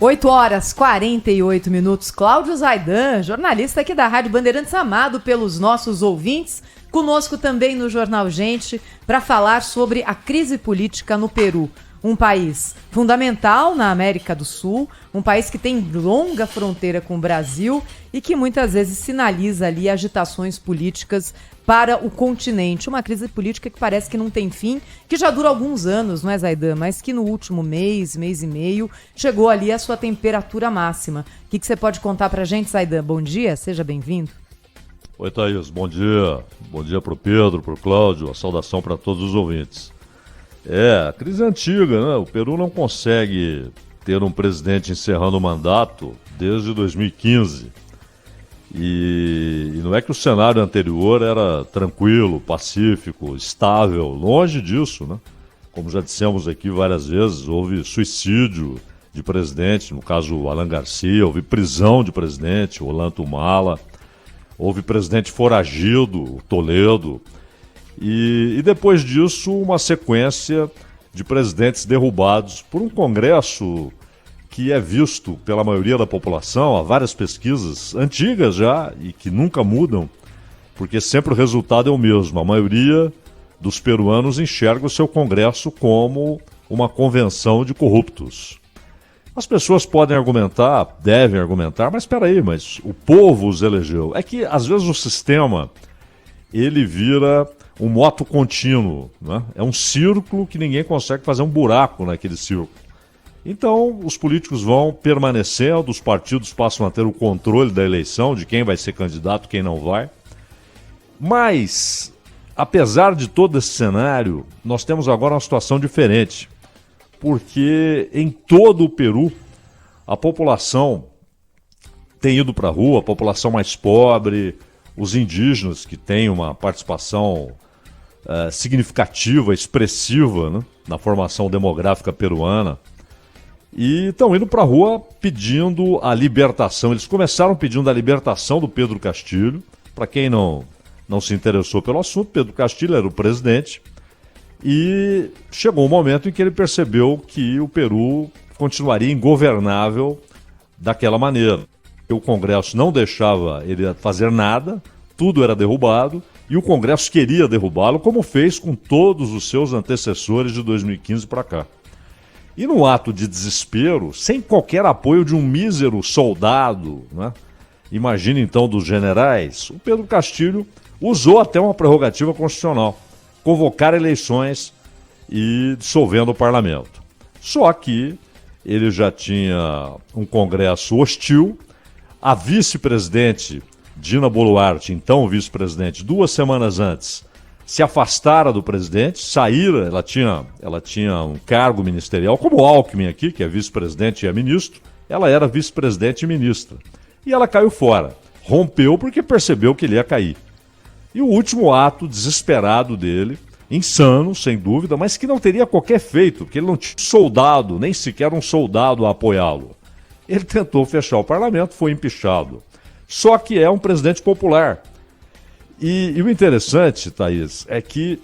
8h48. Cláudio Zaidan, jornalista aqui da Rádio Bandeirantes, amado pelos nossos ouvintes, conosco também no Jornal Gente, para falar sobre a crise política no Peru. Um país fundamental na América do Sul, um país que tem longa fronteira com o Brasil e que muitas vezes sinaliza ali agitações políticas para o continente. Uma crise política que parece que não tem fim, que já dura alguns anos, não é, Zaidan? Mas que no último mês e meio, chegou ali a sua temperatura máxima. O que você pode contar pra gente, Zaidan? Bom dia, seja bem-vindo. Oi, Thaís, bom dia. Bom dia pro Pedro, pro Cláudio, a saudação para todos os ouvintes. A crise é antiga, né? O Peru não consegue ter um presidente encerrando o mandato desde 2015. E não é que o cenário anterior era tranquilo, pacífico, estável, longe disso, né? Como já dissemos aqui várias vezes, houve suicídio de presidente, no caso Alan Garcia, houve prisão de presidente, Ollanta Humala, houve presidente foragido, o Toledo, e depois disso uma sequência de presidentes derrubados por um Congresso que é visto pela maioria da população, há várias pesquisas antigas já e que nunca mudam, porque sempre o resultado é o mesmo. A maioria dos peruanos enxerga o seu Congresso como uma convenção de corruptos. As pessoas podem argumentar, devem argumentar, mas espera aí, mas o povo os elegeu. É que às vezes o sistema ele vira um moto contínuo, né? É um círculo que ninguém consegue fazer um buraco naquele círculo. Então, os políticos vão permanecendo, os partidos passam a ter o controle da eleição, de quem vai ser candidato, quem não vai. Mas, apesar de todo esse cenário, nós temos agora uma situação diferente. Porque em todo o Peru, a população tem ido para a rua, a população mais pobre, os indígenas que têm uma participação significativa, expressiva, né, na formação demográfica peruana, e estão indo para a rua pedindo a libertação. Eles começaram pedindo a libertação do Pedro Castilho. Para quem não se interessou pelo assunto, Pedro Castilho era o presidente, e chegou um momento em que ele percebeu que o Peru continuaria ingovernável daquela maneira. O Congresso não deixava ele fazer nada, tudo era derrubado, e o Congresso queria derrubá-lo, como fez com todos os seus antecessores de 2015 para cá. E num ato de desespero, sem qualquer apoio de um mísero soldado, né? Imagine então dos generais, o Pedro Castilho usou até uma prerrogativa constitucional, convocar eleições e dissolvendo o parlamento. Só que ele já tinha um Congresso hostil, a vice-presidente Dina Boluarte, então vice-presidente, 2 semanas antes, se afastara do presidente, saíra, ela tinha um cargo ministerial, como o Alckmin aqui, que é vice-presidente e é ministro, ela era vice-presidente e ministra. E ela caiu fora, rompeu porque percebeu que ele ia cair. E o último ato desesperado dele, insano, sem dúvida, mas que não teria qualquer efeito, porque ele não tinha soldado, nem sequer um soldado a apoiá-lo. Ele tentou fechar o parlamento, foi empichado. Só que é um presidente popular. E o interessante, Thaís, é que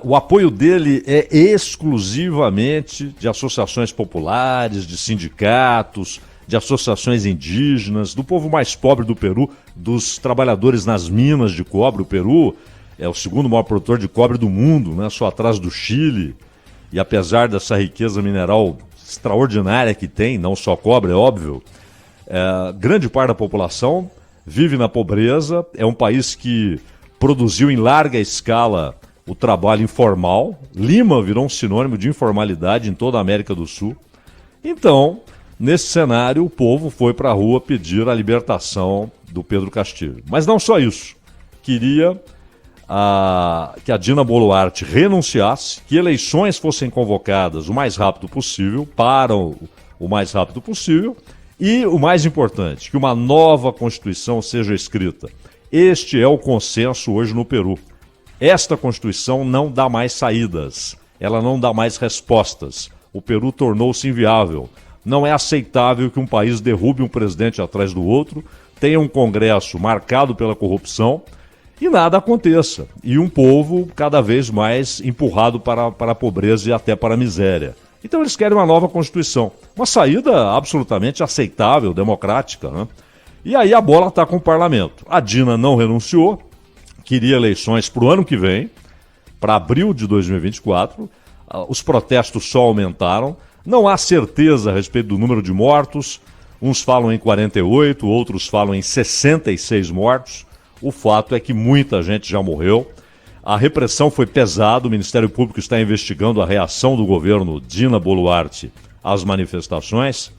o apoio dele é exclusivamente de associações populares, de sindicatos, de associações indígenas, do povo mais pobre do Peru, dos trabalhadores nas minas de cobre. O Peru é o segundo maior produtor de cobre do mundo, né? Só atrás do Chile. E apesar dessa riqueza mineral extraordinária que tem, não só cobre, é óbvio, grande parte da população vive na pobreza. É um país que produziu em larga escala o trabalho informal. Lima virou um sinônimo de informalidade em toda a América do Sul. Então, nesse cenário, o povo foi para a rua pedir a libertação do Pedro Castilho. Mas não só isso. Queria que a Dina Boluarte renunciasse, que eleições fossem convocadas o mais rápido possível, o mais rápido possível, e o mais importante, que uma nova Constituição seja escrita. Este é o consenso hoje no Peru. Esta Constituição não dá mais saídas, ela não dá mais respostas. O Peru tornou-se inviável. Não é aceitável que um país derrube um presidente atrás do outro, tenha um Congresso marcado pela corrupção e nada aconteça. E um povo cada vez mais empurrado para a pobreza e até para a miséria. Então eles querem uma nova Constituição. Uma saída absolutamente aceitável, democrática, né? E aí a bola está com o parlamento. A Dina não renunciou, queria eleições para o ano que vem, para abril de 2024. Os protestos só aumentaram. Não há certeza a respeito do número de mortos. Uns falam em 48, outros falam em 66 mortos. O fato é que muita gente já morreu. A repressão foi pesada. O Ministério Público está investigando a reação do governo Dina Boluarte às manifestações.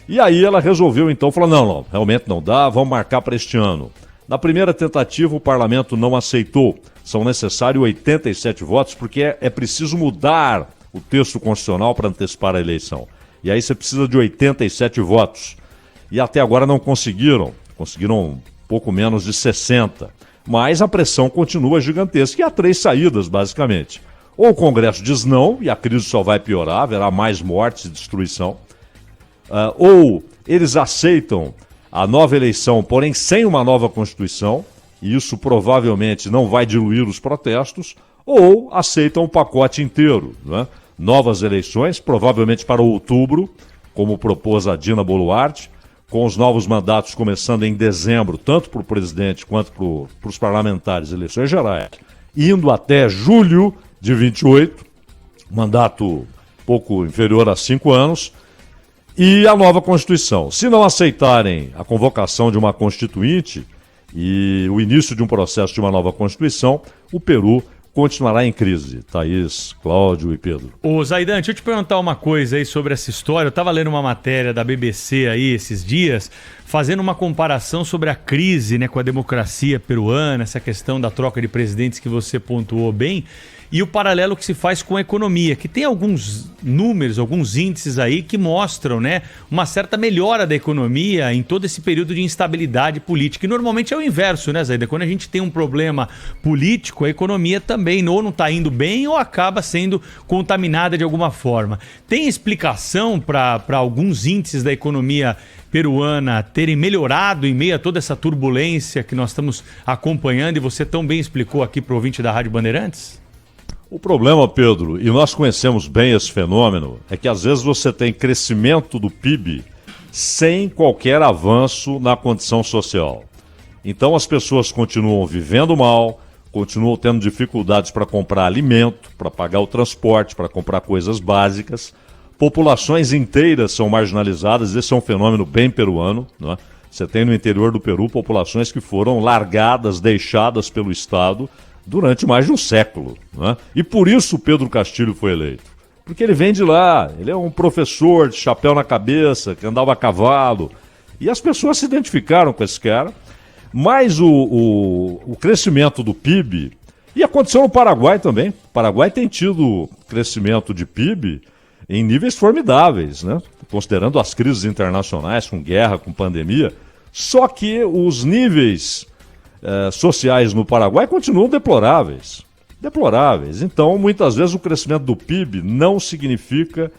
E aí ela resolveu então falar, não, realmente não dá, vamos marcar para este ano. Na primeira tentativa o parlamento não aceitou. São necessários 87 votos porque é preciso mudar o texto constitucional para antecipar a eleição. E aí você precisa de 87 votos. E até agora não conseguiram pouco menos de 60. Mas a pressão continua gigantesca e há 3 saídas, basicamente. Ou o Congresso diz não e a crise só vai piorar, haverá mais mortes e destruição. Ou eles aceitam a nova eleição, porém sem uma nova Constituição, e isso provavelmente não vai diluir os protestos, ou aceitam o pacote inteiro, né? Novas eleições, provavelmente para outubro, como propôs a Dina Boluarte, com os novos mandatos começando em dezembro, tanto para o presidente quanto para os parlamentares, eleições gerais, indo até julho de 28, mandato pouco inferior a 5 anos, e a nova Constituição. Se não aceitarem a convocação de uma Constituinte e o início de um processo de uma nova Constituição, o Peru continuará em crise. Thaís, Cláudio e Pedro. Ô Zaidan, deixa eu te perguntar uma coisa aí sobre essa história. Eu estava lendo uma matéria da BBC aí esses dias, fazendo uma comparação sobre a crise, né, com a democracia peruana, essa questão da troca de presidentes que você pontuou bem, e o paralelo que se faz com a economia, que tem alguns números, alguns índices aí que mostram, né, uma certa melhora da economia em todo esse período de instabilidade política. E normalmente é o inverso, né, Zaidan? Quando a gente tem um problema político, a economia também ou não está indo bem ou acaba sendo contaminada de alguma forma. Tem explicação para alguns índices da economia peruana terem melhorado em meio a toda essa turbulência que nós estamos acompanhando e você tão bem explicou aqui para o ouvinte da Rádio Bandeirantes? O problema, Pedro, e nós conhecemos bem esse fenômeno, é que às vezes você tem crescimento do PIB sem qualquer avanço na condição social. Então as pessoas continuam vivendo mal, continuam tendo dificuldades para comprar alimento, para pagar o transporte, para comprar coisas básicas. Populações inteiras são marginalizadas, esse é um fenômeno bem peruano, né? Você tem no interior do Peru populações que foram largadas, deixadas pelo Estado durante mais de um século, né? E por isso o Pedro Castilho foi eleito. Porque ele vem de lá, ele é um professor de chapéu na cabeça, que andava a cavalo. E as pessoas se identificaram com esse cara. Mas o crescimento do PIB, e aconteceu no Paraguai também. O Paraguai tem tido crescimento de PIB em níveis formidáveis, né? Considerando as crises internacionais, com guerra, com pandemia. Só que os níveis sociais no Paraguai continuam deploráveis. Deploráveis. Então, muitas vezes, o crescimento do PIB não significa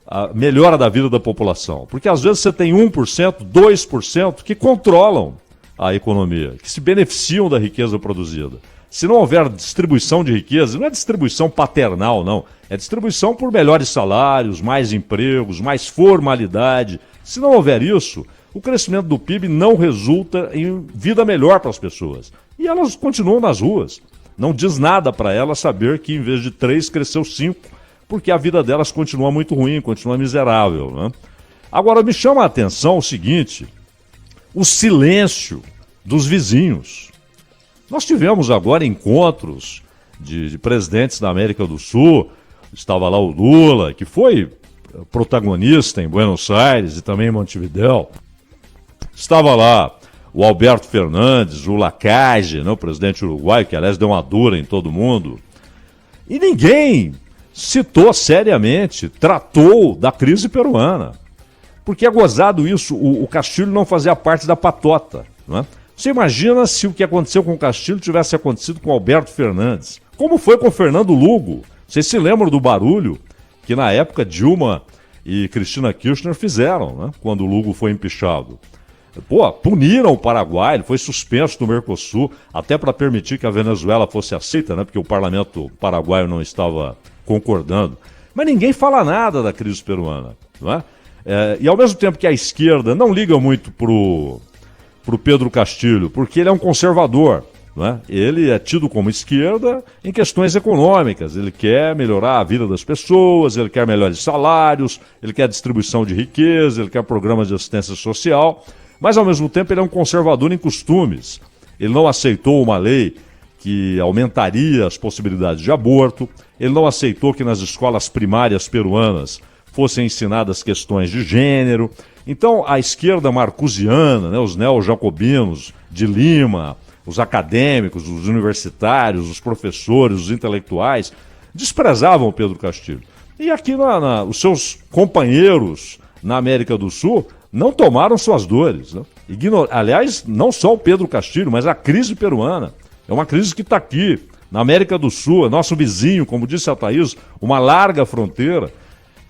a melhora da vida da população. Porque, às vezes, você tem 1%, 2% que controlam a economia, que se beneficiam da riqueza produzida. Se não houver distribuição de riqueza, não é distribuição paternal, não. É distribuição por melhores salários, mais empregos, mais formalidade. Se não houver isso, o crescimento do PIB não resulta em vida melhor para as pessoas. E elas continuam nas ruas. Não diz nada para elas saber que em vez de 3, cresceu 5, porque a vida delas continua muito ruim, continua miserável, né? Agora, me chama a atenção o seguinte, o silêncio dos vizinhos. Nós tivemos agora encontros de presidentes da América do Sul, estava lá o Lula, que foi protagonista em Buenos Aires e também em Montevidéu. Estava lá o Alberto Fernandes, o Lacalle, né, o presidente uruguaio, que aliás deu uma dura em todo mundo. E ninguém citou seriamente, tratou da crise peruana. Porque é gozado isso, o Castilho não fazia parte da patota, né? Você imagina se o que aconteceu com o Castilho tivesse acontecido com o Alberto Fernandes. Como foi com o Fernando Lugo? Vocês se lembram do barulho que na época Dilma e Cristina Kirchner fizeram, né, quando o Lugo foi empichado? Pô, puniram o Paraguai, ele foi suspenso do Mercosul, até para permitir que a Venezuela fosse aceita, né, porque o parlamento paraguaio não estava concordando. Mas ninguém fala nada da crise peruana, não é? E ao mesmo tempo que a esquerda não liga muito pro Pedro Castilho, porque ele é um conservador, não é? Ele é tido como esquerda em questões econômicas, ele quer melhorar a vida das pessoas, ele quer melhores salários, ele quer distribuição de riqueza, ele quer programas de assistência social, mas ao mesmo tempo ele é um conservador em costumes. Ele não aceitou uma lei que aumentaria as possibilidades de aborto, ele não aceitou que nas escolas primárias peruanas fossem ensinadas questões de gênero. Então, a esquerda marcusiana, né, os neo-jacobinos de Lima, os acadêmicos, os universitários, os professores, os intelectuais, desprezavam o Pedro Castilho. E aqui os seus companheiros na América do Sul não tomaram suas dores, né? Aliás, não só o Pedro Castilho, mas a crise peruana. É uma crise que está aqui, na América do Sul, é nosso vizinho, como disse a Thaís, uma larga fronteira.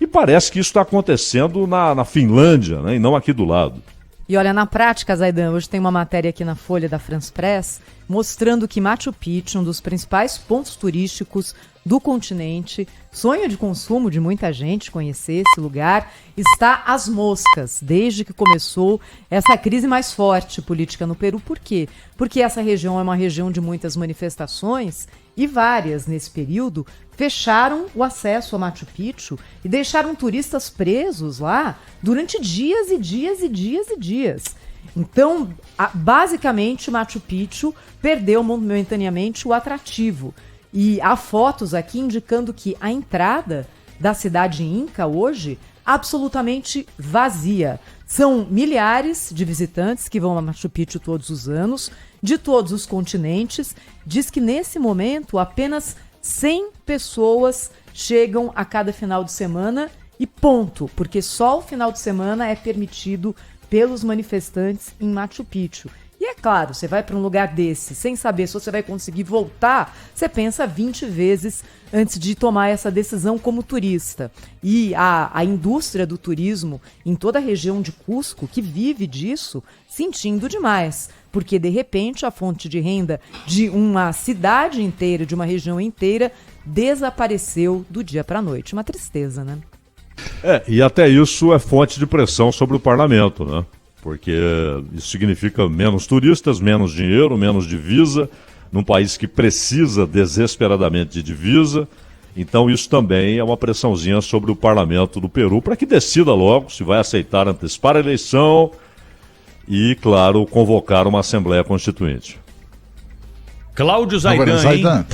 E parece que isso está acontecendo na Finlândia, né, e não aqui do lado. E olha, na prática, Zaidan, hoje tem uma matéria aqui na Folha da France Press mostrando que Machu Picchu, um dos principais pontos turísticos do continente, sonho de consumo de muita gente conhecer esse lugar, está às moscas desde que começou essa crise mais forte política no Peru. Por quê? Porque essa região é uma região de muitas manifestações e várias, nesse período, fecharam o acesso a Machu Picchu e deixaram turistas presos lá durante dias e dias e dias e dias. Então, basicamente, Machu Picchu perdeu momentaneamente o atrativo. E há fotos aqui indicando que a entrada da cidade Inca hoje absolutamente vazia. São milhares de visitantes que vão a Machu Picchu todos os anos, de todos os continentes. Diz que nesse momento apenas 100 pessoas chegam a cada final de semana e ponto, porque só o final de semana é permitido pelos manifestantes em Machu Picchu. E é claro, você vai para um lugar desse sem saber se você vai conseguir voltar, você pensa 20 vezes antes de tomar essa decisão como turista. E a indústria do turismo em toda a região de Cusco, que vive disso, sentindo demais. Porque, de repente, a fonte de renda de uma cidade inteira, de uma região inteira, desapareceu do dia para a noite. Uma tristeza, né? E até isso é fonte de pressão sobre o parlamento, né? Porque isso significa menos turistas, menos dinheiro, menos divisa, num país que precisa desesperadamente de divisa. Então isso também é uma pressãozinha sobre o parlamento do Peru para que decida logo se vai aceitar antecipar a eleição e, claro, convocar uma Assembleia Constituinte. Cláudio Zaidan, Zaidan.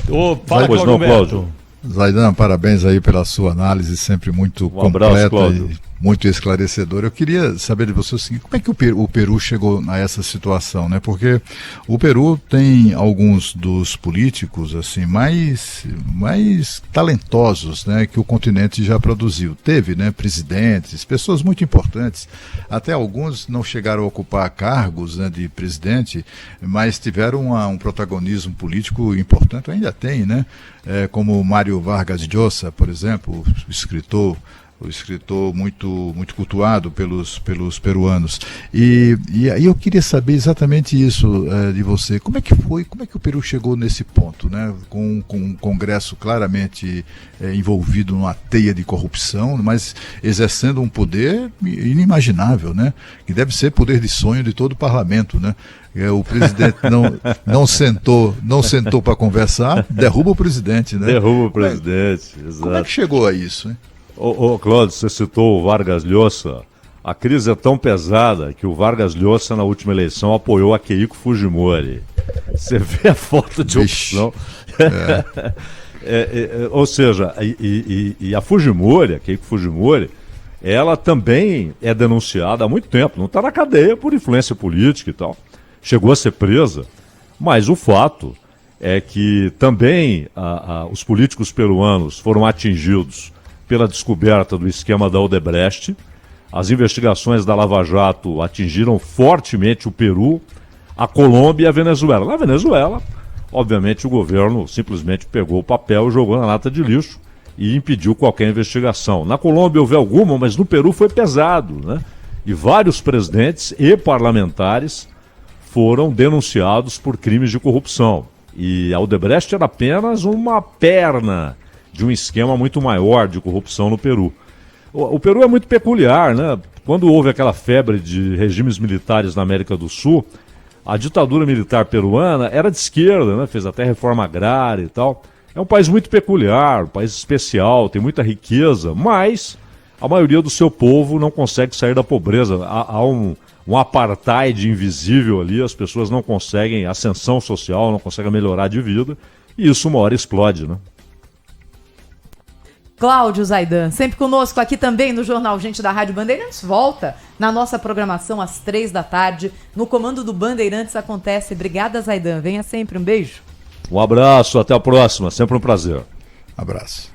Fala, pois não, Cláudio. Zaidan, parabéns aí pela sua análise, sempre muito completa Cláudio. e muito esclarecedora. Eu queria saber de você o seguinte, como é que o Peru chegou a essa situação, né? Porque o Peru tem alguns dos políticos assim mais talentosos, né, que o continente já produziu. Teve, né, presidentes, pessoas muito importantes, até alguns não chegaram a ocupar cargos, né, de presidente, mas tiveram um protagonismo político importante, ainda tem, né? Como Mário Vargas Llosa, por exemplo, o escritor muito cultuado pelos peruanos. E aí eu queria saber exatamente isso de você. Como é que o Peru chegou nesse ponto, né? Com um Congresso claramente envolvido numa teia de corrupção, mas exercendo um poder inimaginável, né? Que deve ser poder de sonho de todo o parlamento, né? O presidente não sentou para conversar, derruba o presidente, né? Derruba o presidente, exato. Como é que chegou a isso, hein? Cláudio, você citou o Vargas Llosa. A crise é tão pesada que o Vargas Llosa, na última eleição, apoiou a Keiko Fujimori. Você vê a foto de opção. Ou seja, a Fujimori, a Keiko Fujimori, ela também é denunciada há muito tempo. Não está na cadeia por influência política e tal. Chegou a ser presa. Mas o fato é que também os políticos peruanos foram atingidos pela descoberta do esquema da Odebrecht. As investigações da Lava Jato atingiram fortemente o Peru, a Colômbia e a Venezuela. Na Venezuela, obviamente, o governo simplesmente pegou o papel e jogou na lata de lixo e impediu qualquer investigação. Na Colômbia houve alguma, mas no Peru foi pesado, né? E vários presidentes e parlamentares foram denunciados por crimes de corrupção. E a Odebrecht era apenas uma perna de um esquema muito maior de corrupção no Peru. O Peru é muito peculiar, né? Quando houve aquela febre de regimes militares na América do Sul, a ditadura militar peruana era de esquerda, né? Fez até reforma agrária e tal. É um país muito peculiar, um país especial, tem muita riqueza, mas a maioria do seu povo não consegue sair da pobreza. Há um apartheid invisível ali, as pessoas não conseguem ascensão social, não conseguem melhorar de vida, e isso uma hora explode, né? Cláudio Zaidan, sempre conosco aqui também no Jornal Gente da Rádio Bandeirantes, volta na nossa programação às 3 da tarde, no comando do Bandeirantes acontece. Obrigada, Zaidan, venha sempre, um beijo. Um abraço, até a próxima, sempre um prazer. Abraço.